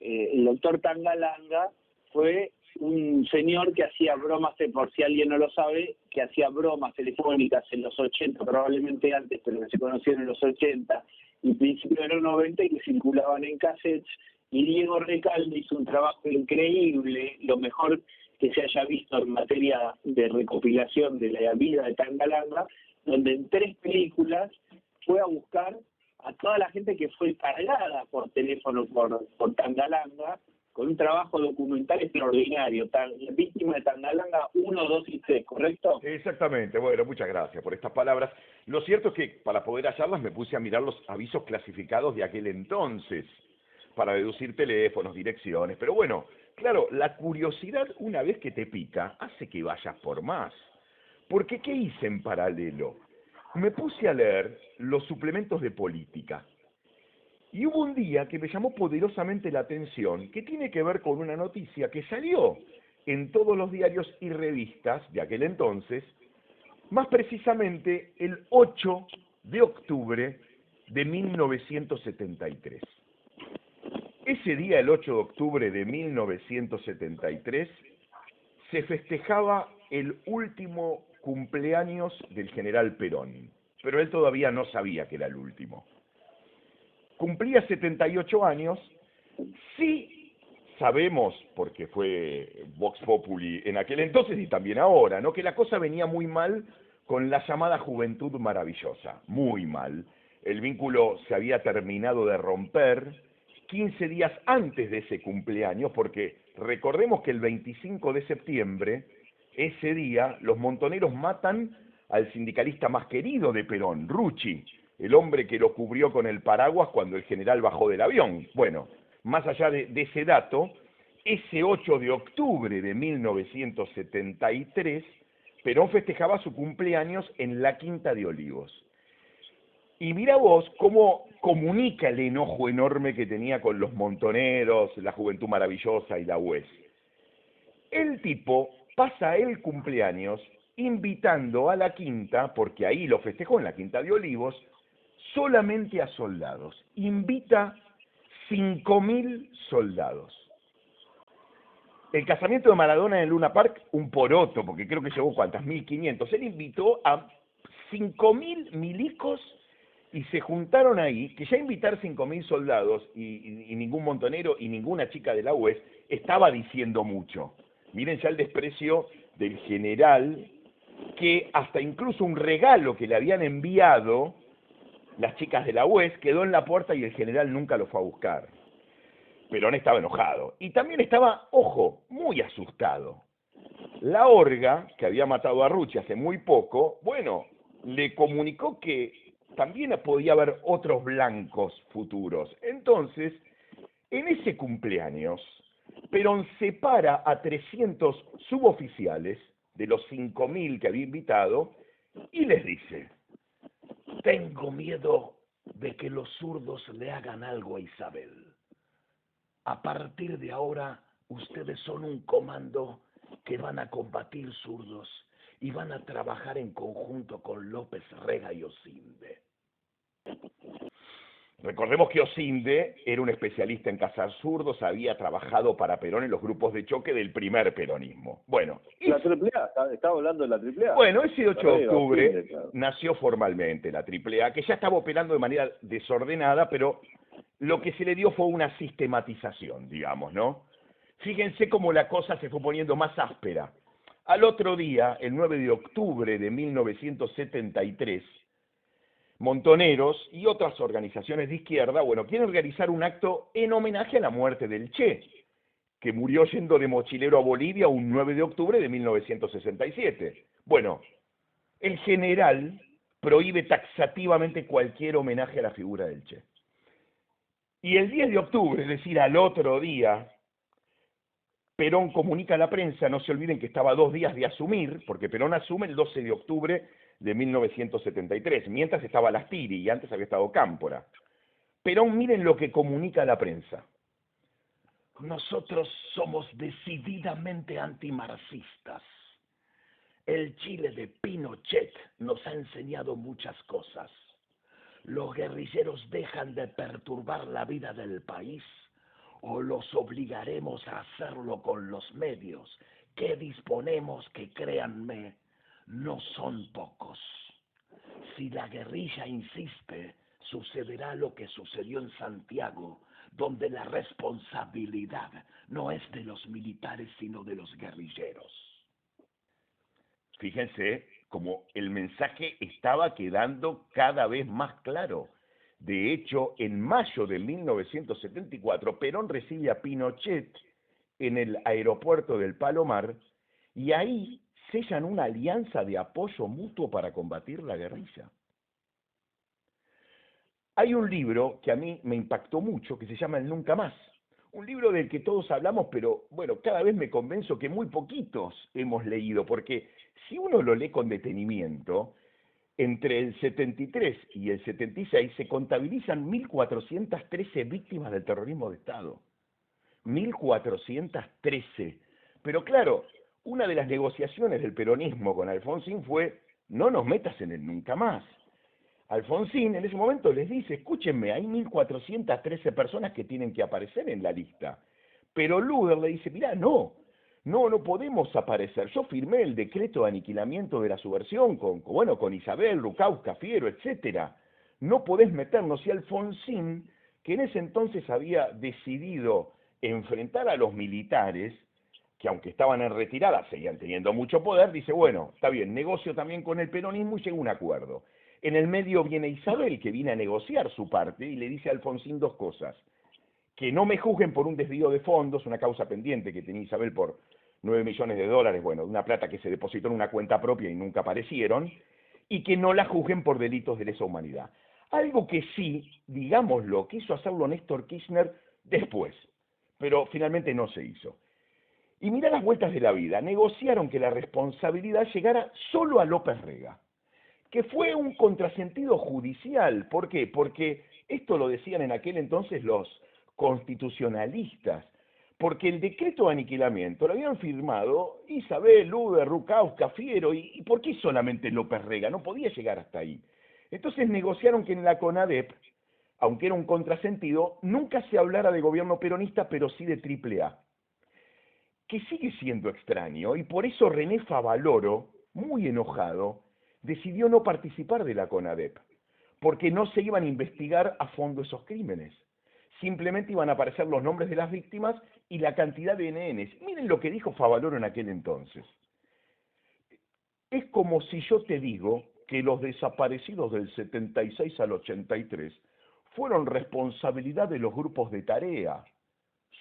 el doctor Tangalanga fue un señor que hacía bromas, por si alguien no lo sabe, que hacía bromas telefónicas en los 80, probablemente antes, pero que se conocieron en los 80 y principios de los 90 y que circulaban en cassettes. Y Diego Recalde hizo un trabajo increíble, lo mejor que se haya visto en materia de recopilación de la vida de Tangalanga, donde en 3 películas fue a buscar a toda la gente que fue cargada por teléfono por Tangalanga, con un trabajo documental extraordinario. Víctima de Tangalanga 1, 2 y 3, ¿correcto? Exactamente, bueno, muchas gracias por estas palabras. Lo cierto es que para poder hallarlas me puse a mirar los avisos clasificados de aquel entonces, para deducir teléfonos, direcciones, pero bueno, claro, la curiosidad una vez que te pica hace que vayas por más. Porque ¿qué hice en paralelo? Me puse a leer los suplementos de política. Y hubo un día que me llamó poderosamente la atención, que tiene que ver con una noticia que salió en todos los diarios y revistas de aquel entonces, más precisamente el 8 de octubre de 1973. Ese día, el 8 de octubre de 1973, se festejaba el último cumpleaños del general Perón, pero él todavía no sabía que era el último. Cumplía 78 años, sí sabemos, porque fue Vox Populi en aquel entonces y también ahora, ¿no?, que la cosa venía muy mal con la llamada Juventud Maravillosa, muy mal. El vínculo se había terminado de romper 15 días antes de ese cumpleaños, porque recordemos que el 25 de septiembre, ese día, los montoneros matan al sindicalista más querido de Perón, Rucci, el hombre que lo cubrió con el paraguas cuando el general bajó del avión. Bueno, más allá de ese dato, ese 8 de octubre de 1973, Perón festejaba su cumpleaños en la Quinta de Olivos. Y mira vos cómo comunica el enojo enorme que tenía con los montoneros, la Juventud Maravillosa y la UES. El tipo pasa el cumpleaños invitando a la Quinta, porque ahí lo festejó en la Quinta de Olivos, solamente a soldados. Invita 5.000 soldados. El casamiento de Maradona en el Luna Park, un poroto, porque creo que llegó ¿cuántas? 1.500. Él invitó a 5.000 milicos y se juntaron ahí, que ya invitar 5.000 soldados y ningún montonero y ninguna chica de la UES estaba diciendo mucho. Miren ya el desprecio del general, que hasta incluso un regalo que le habían enviado las chicas de la UES quedó en la puerta y el general nunca lo fue a buscar. Perón estaba enojado. Y también estaba, ojo, muy asustado. La Horga, que había matado a Rucci hace muy poco, bueno, le comunicó que también podía haber otros blancos futuros. Entonces, en ese cumpleaños, Perón separa a 300 suboficiales de los 5.000 que había invitado y les dice: tengo miedo de que los zurdos le hagan algo a Isabel. A partir de ahora, ustedes son un comando que van a combatir zurdos y van a trabajar en conjunto con López Rega y Osinde. Recordemos que Osinde era un especialista en cazar zurdos, había trabajado para Perón en los grupos de choque del primer peronismo. Bueno, la AAA, estaba hablando de la AAA. Bueno, ese 8 de octubre Osinde, claro, nació formalmente la AAA, que ya estaba operando de manera desordenada, pero lo que se le dio fue una sistematización, digamos, ¿no? Fíjense cómo la cosa se fue poniendo más áspera. Al otro día, el 9 de octubre de 1973, montoneros y otras organizaciones de izquierda, bueno, quieren organizar un acto en homenaje a la muerte del Che, que murió yendo de mochilero a Bolivia un 9 de octubre de 1967. Bueno, el general prohíbe taxativamente cualquier homenaje a la figura del Che. Y el 10 de octubre, es decir, al otro día, Perón comunica a la prensa, no se olviden que estaba a 2 días de asumir, porque Perón asume el 12 de octubre de 1973, mientras estaba Lastiri y antes había estado Cámpora. Perón, miren lo que comunica a la prensa: nosotros somos decididamente antimarxistas. El Chile de Pinochet nos ha enseñado muchas cosas. Los guerrilleros dejan de perturbar la vida del país o los obligaremos a hacerlo con los medios que disponemos, que créanme, no son pocos. Si la guerrilla insiste, sucederá lo que sucedió en Santiago, donde la responsabilidad no es de los militares, sino de los guerrilleros. Fíjense como el mensaje estaba quedando cada vez más claro. De hecho, en mayo de 1974, Perón recibe a Pinochet en el aeropuerto del Palomar y ahí sellan una alianza de apoyo mutuo para combatir la guerrilla. Hay un libro que a mí me impactó mucho que se llama El Nunca Más. Un libro del que todos hablamos, pero bueno, cada vez me convenzo que muy poquitos hemos leído, porque si uno lo lee con detenimiento, entre el 73 y el 76 se contabilizan 1.413 víctimas del terrorismo de Estado. 1.413. Pero claro, una de las negociaciones del peronismo con Alfonsín fue: no nos metas en el nunca más. Alfonsín en ese momento les dice: escúchenme, hay 1.413 personas que tienen que aparecer en la lista. Pero Luder le dice: mirá, no podemos aparecer. Yo firmé el decreto de aniquilamiento de la subversión con Isabel, Rucaus, Cafiero, etcétera. No podés meternos. Y Alfonsín, que en ese entonces había decidido enfrentar a los militares, que aunque estaban en retirada seguían teniendo mucho poder, dice: bueno, está bien, negocio también con el peronismo, y llega a un acuerdo. En el medio viene Isabel, que viene a negociar su parte, y le dice a Alfonsín dos cosas: que no me juzguen por un desvío de fondos, una causa pendiente que tenía Isabel por $9 millones, bueno, una plata que se depositó en una cuenta propia y nunca aparecieron, y que no la juzguen por delitos de lesa humanidad. Algo que sí, digámoslo, quiso hacerlo Néstor Kirchner después, pero finalmente no se hizo. Y mirá las vueltas de la vida, negociaron que la responsabilidad llegara solo a López Rega, que fue un contrasentido judicial. ¿Por qué? Porque esto lo decían en aquel entonces los constitucionalistas, porque el decreto de aniquilamiento lo habían firmado Isabel, Luder, Rucaus, Cafiero, y ¿por qué solamente López Rega? No podía llegar hasta ahí. Entonces negociaron que en la CONADEP, aunque era un contrasentido, nunca se hablara de gobierno peronista, pero sí de AAA, que sigue siendo extraño, y por eso René Favaloro, muy enojado, decidió no participar de la CONADEP, porque no se iban a investigar a fondo esos crímenes. Simplemente iban a aparecer los nombres de las víctimas y la cantidad de NNs. Miren lo que dijo Favaloro en aquel entonces. Es como si yo te digo que los desaparecidos del 76 al 83 fueron responsabilidad de los grupos de tarea.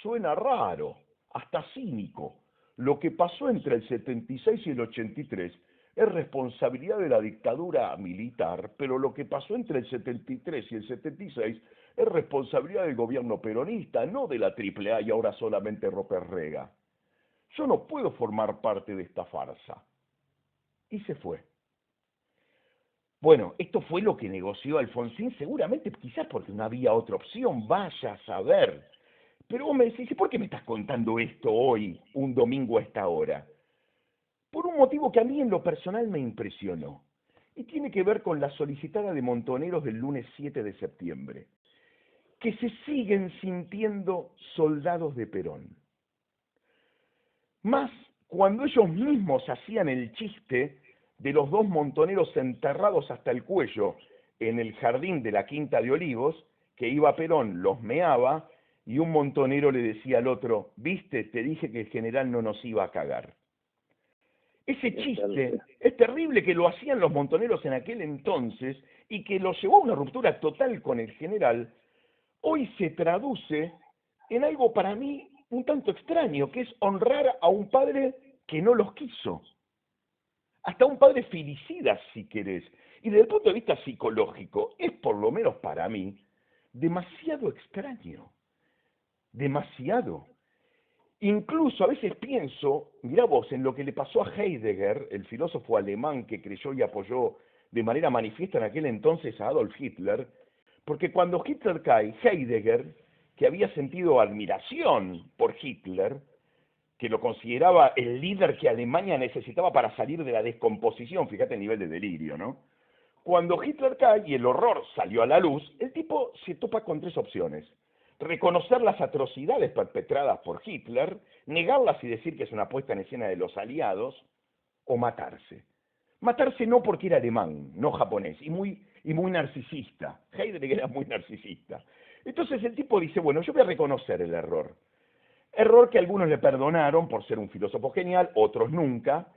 Suena raro, hasta cínico. Lo que pasó entre el 76 y el 83 es responsabilidad de la dictadura militar, pero lo que pasó entre el 73 y el 76 es responsabilidad del gobierno peronista, no de la AAA y ahora solamente López Rega. Yo no puedo formar parte de esta farsa. Y se fue. Bueno, esto fue lo que negoció Alfonsín, seguramente quizás porque no había otra opción, vaya a saber. Pero vos me decís: ¿por qué me estás contando esto hoy, un domingo a esta hora? Por un motivo que a mí en lo personal me impresionó, y tiene que ver con la solicitada de Montoneros del lunes 7 de septiembre, que se siguen sintiendo soldados de Perón. Más cuando ellos mismos hacían el chiste de los dos montoneros enterrados hasta el cuello en el jardín de la Quinta de Olivos, que iba Perón, los meaba, y un montonero le decía al otro: viste, te dije que el general no nos iba a cagar. Ese chiste es terrible, que lo hacían los montoneros en aquel entonces y que lo llevó a una ruptura total con el general. Hoy se traduce en algo para mí un tanto extraño, que es honrar a un padre que no los quiso. Hasta un padre filicida, si querés. Y desde el punto de vista psicológico, es, por lo menos para mí, demasiado extraño. Demasiado. Incluso a veces pienso, mirá vos, en lo que le pasó a Heidegger, el filósofo alemán que creyó y apoyó de manera manifiesta en aquel entonces a Adolf Hitler, porque cuando Hitler cae, Heidegger, que había sentido admiración por Hitler, que lo consideraba el líder que Alemania necesitaba para salir de la descomposición, fíjate el nivel de delirio, ¿no? Cuando Hitler cae y el horror salió a la luz, el tipo se topa con tres opciones: reconocer las atrocidades perpetradas por Hitler, negarlas y decir que es una puesta en escena de los aliados, o matarse. Matarse no porque era alemán, no japonés, y muy narcisista. Heydrich era muy narcisista. Entonces el tipo dice, bueno, yo voy a reconocer el error. Error que algunos le perdonaron por ser un filósofo genial, otros nunca,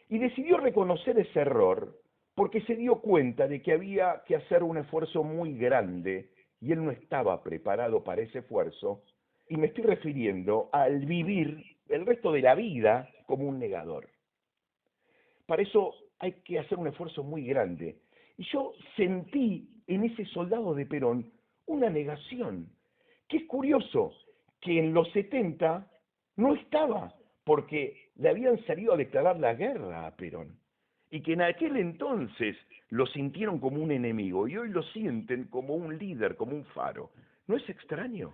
y decidió reconocer ese error porque se dio cuenta de que había que hacer un esfuerzo muy grande y él no estaba preparado para ese esfuerzo, y me estoy refiriendo al vivir el resto de la vida como un negador. Para eso hay que hacer un esfuerzo muy grande. Y yo sentí en ese soldado de Perón una negación, que es curioso que en los 70 no estaba, porque le habían salido a declarar la guerra a Perón, y que en aquel entonces lo sintieron como un enemigo, y hoy lo sienten como un líder, como un faro. ¿No es extraño?